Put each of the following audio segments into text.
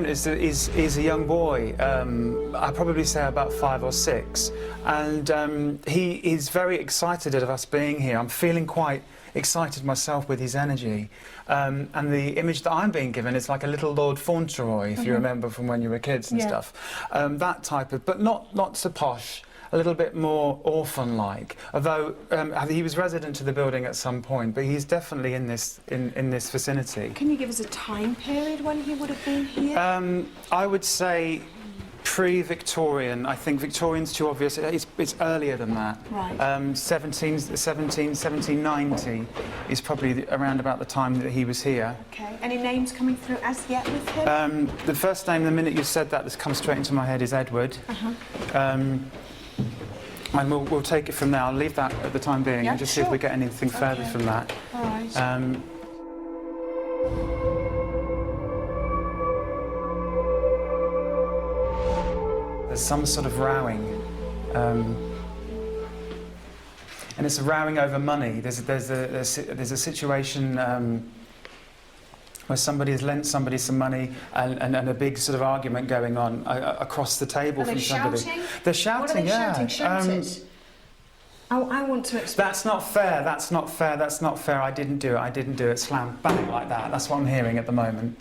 Is a young boy, I'd probably say about 5 or 6, and he is very excited at us being here. I'm feeling quite excited myself with his energy, and the image that I'm being given is like a little Lord Fauntleroy, if you remember from when you were kids and stuff. That type of, but not so posh. A little bit more orphan-like, although he was resident to the building at some point, but he's definitely in this vicinity. Can you give us a time period when he would have been here? I would say pre-Victorian. I think Victorian's too obvious. It's earlier than that. Right. 1790 is probably around about the time that he was here. Okay. Any names coming through as yet with him? The first name, the minute you said that, that's come straight into my head is Edward. And we'll take it from there. I'll leave that at the time being and just see if we get anything further from that. All right. There's some sort of rowing, and it's a rowing over money. There's a situation where somebody has lent somebody some money and a big sort of argument going on across the table from somebody. Shouting? They're shouting, What are they shouting? Shout it. I want to explain. That's not fair. That's not fair. That's not fair. I didn't do it. I didn't do it. Slam bang like that. That's what I'm hearing at the moment.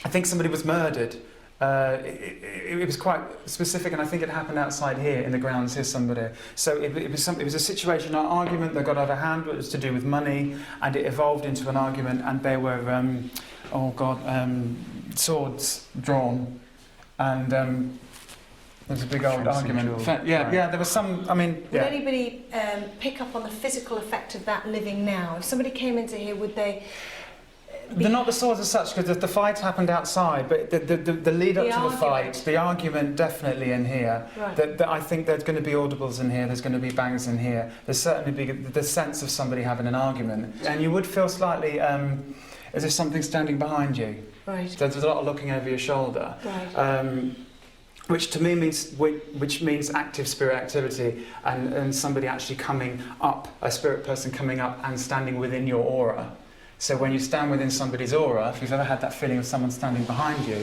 I think somebody was murdered. It was quite specific, and I think it happened outside here in the grounds here. Somebody. So it was a situation, an argument that got out of hand. It was to do with money, and it evolved into an argument. And there were, swords drawn, and there was a big old argument. There was some. I mean, would anybody pick up on the physical effect of that living now? If somebody came into here, would they? They're not the swords as such, because the fight happened outside, but the lead up to the fight, the argument definitely in here. Right. I think there's going to be audibles in here, there's going to be bangs in here. There's certainly the sense of somebody having an argument. And you would feel slightly as if something's standing behind you. Right. There's a lot of looking over your shoulder. Right. Which to me means active spirit activity, and somebody actually coming up, a spirit person coming up and standing within your aura. So when you stand within somebody's aura, if you've ever had that feeling of someone standing behind you,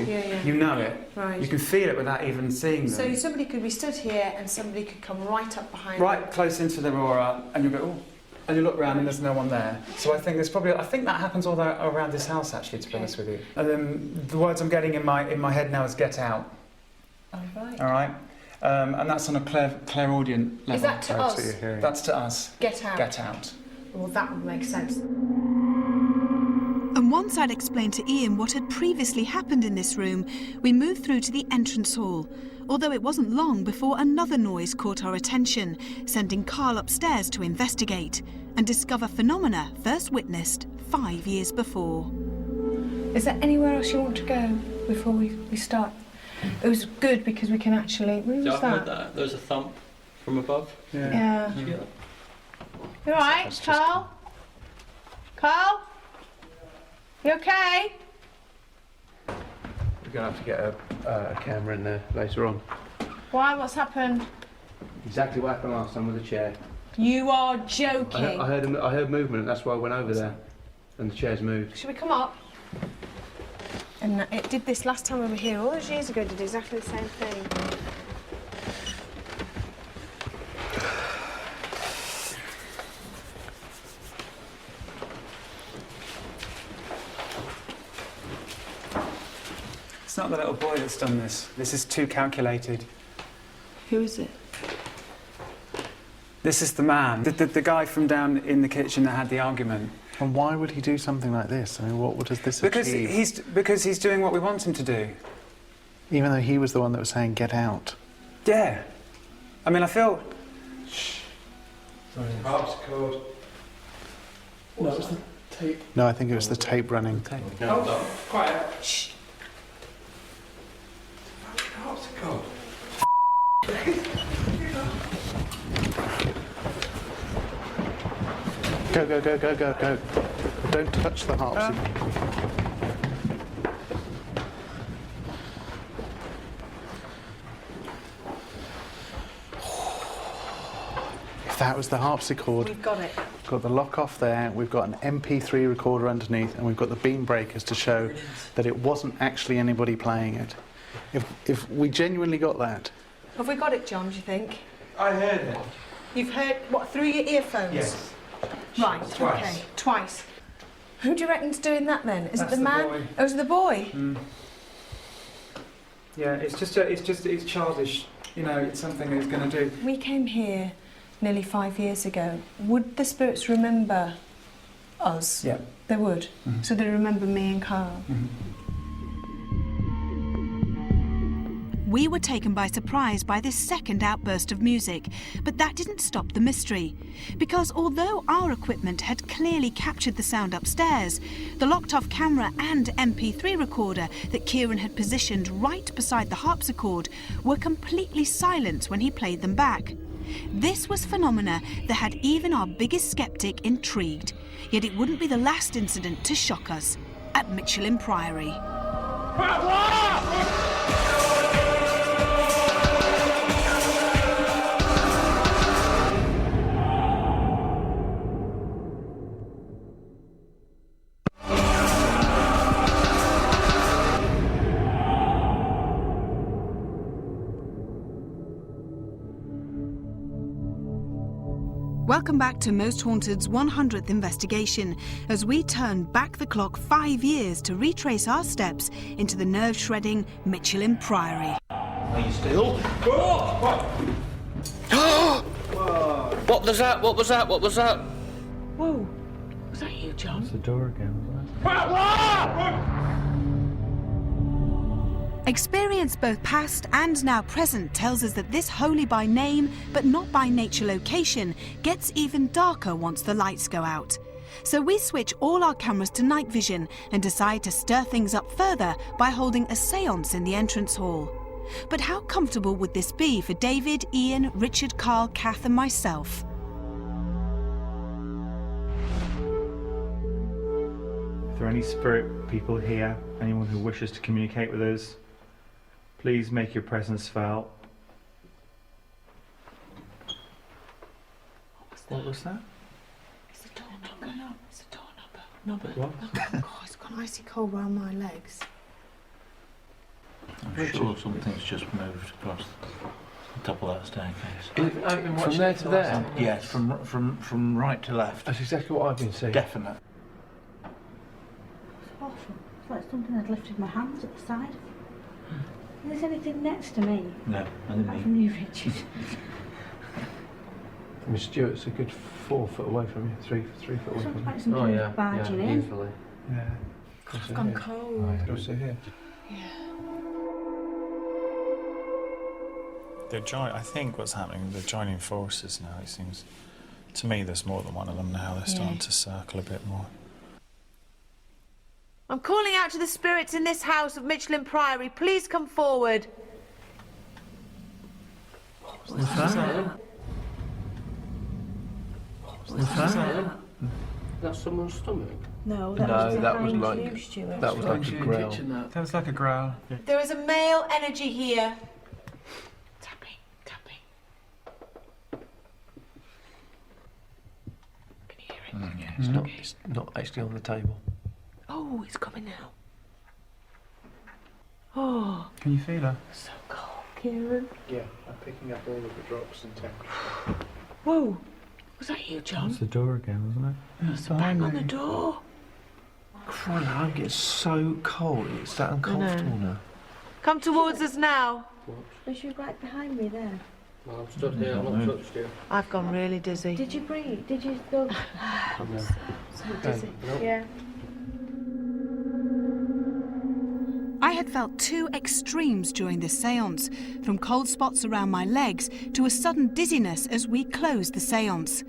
you know it. Right. You can feel it without even seeing them. So somebody could be stood here and somebody could come right up behind right close into their aura, and you go, oh, and you look around and there's no one there. So I think that happens all around this house, actually, to be honest with you. And then the words I'm getting in my head now is get out. All right. All right. And that's on a clairaudient level. Is that to us? That's to us. Get out. Get out. Well, that would make sense. And once I'd explained to Ian what had previously happened in this room, we moved through to the entrance hall, although it wasn't long before another noise caught our attention, sending Carl upstairs to investigate and discover phenomena first witnessed 5 years before. Is there anywhere else you want to go before we start? It was good because we can actually... Where was that? There was a thump from above. Yeah. Did you get that? You all right, Carl? Carl? You okay? We're going to have to get a camera in there later on. Why? What's happened? Exactly what happened last time with the chair. You are joking. I heard movement, and that's why I went over there, and the chair's moved. Should we come up? And it did this last time we were here. All those years ago, it did exactly the same thing. It's not the little boy that's done this. This is too calculated. Who is it? This is the man, the guy from down in the kitchen that had the argument. And why would he do something like this? I mean, what does this achieve? Because he's doing what we want him to do. Even though he was the one that was saying, get out. Yeah. I mean, I feel... Shh. Sorry. Harpsichord. No, it was the tape. No, I think it was the tape running. No, quiet. Shh. Harpsichord. Go. Don't touch the harpsichord. If that was the harpsichord. We've got it. got the lock off there, we've got an MP3 recorder underneath, and we've got the beam breakers to show that it wasn't actually anybody playing it. If we genuinely got that. Have we got it, John, do you think? I heard it. You've heard, what, through your earphones? Yes. Right, Twice. okay, twice. Who do you reckon's doing that then? Is That's it the man? boy. Oh, is it the boy? Mm. Yeah, it's childish. You know, it's something that it's going to do. We came here nearly 5 years ago. Would the spirits remember us? Yeah. They would. Mm-hmm. So they remember me and Carl. Mm-hmm. We were taken by surprise by this second outburst of music, but that didn't stop the mystery. Because although our equipment had clearly captured the sound upstairs, the locked-off camera and MP3 recorder that Kieran had positioned right beside the harpsichord were completely silent when he played them back. This was phenomena that had even our biggest sceptic intrigued. Yet it wouldn't be the last incident to shock us at Michelham Priory. Welcome back to Most Haunted's 100th investigation, as we turn back the clock 5 years to retrace our steps into the nerve-shredding Michelham Priory. Are you still? What was that? What was that? What was that? Whoa, was that you, John? It's the door again, wasn't it? Experience both past and now present tells us that this holy by name, but not by nature location, gets even darker once the lights go out. So we switch all our cameras to night vision and decide to stir things up further by holding a seance in the entrance hall. But how comfortable would this be for David, Ian, Richard, Carl, Kath and myself? If there are any spirit people here, anyone who wishes to communicate with us, please make your presence felt. What was that? It's the doorknocker. No, it's the doorknocker. What? Oh, it's gone icy cold round my legs. I'm sure something's just moved across the top of that staircase. From there to there? Yes, from right to left. That's exactly what I've been seeing. Definite. It's awful. It's like something had lifted my hands at the side. Is there anything next to me? No, I didn't Apart mean. from you, Richard. I mean, Stuart's a good 4 foot away from you, 3 foot away Sounds from like you. something barging in. Easily. Yeah. I've gone cold. Go sit here. I think what's happening, they're joining forces now, it seems. To me, there's more than one of them now. They're starting to circle a bit more. I'm calling out to the spirits in this house of Michelham Priory. Please come forward. What's that? What's that? That's someone's stomach? No, that was like you, Stuart. that was like a growl. That was like a growl. There is a male energy here. Tapping, tapping. Can you hear it? Yeah, it's not actually on the table. Oh, it's coming now. Oh, Can you feel her? so cold, Kieran. Yeah, I'm picking up all of the drops and temperature. Whoa, was that you, John? It's the door again, wasn't it? There's a bang on the door. Crying, I'm getting so cold. It's that uncomfortable now. Come towards us now. Was you right behind me there? Well, I'm stood here, I'm not touched you. I've gone really dizzy. Did you breathe? Did you go? So dizzy. Yeah. I had felt two extremes during this séance, from cold spots around my legs to a sudden dizziness as we closed the séance.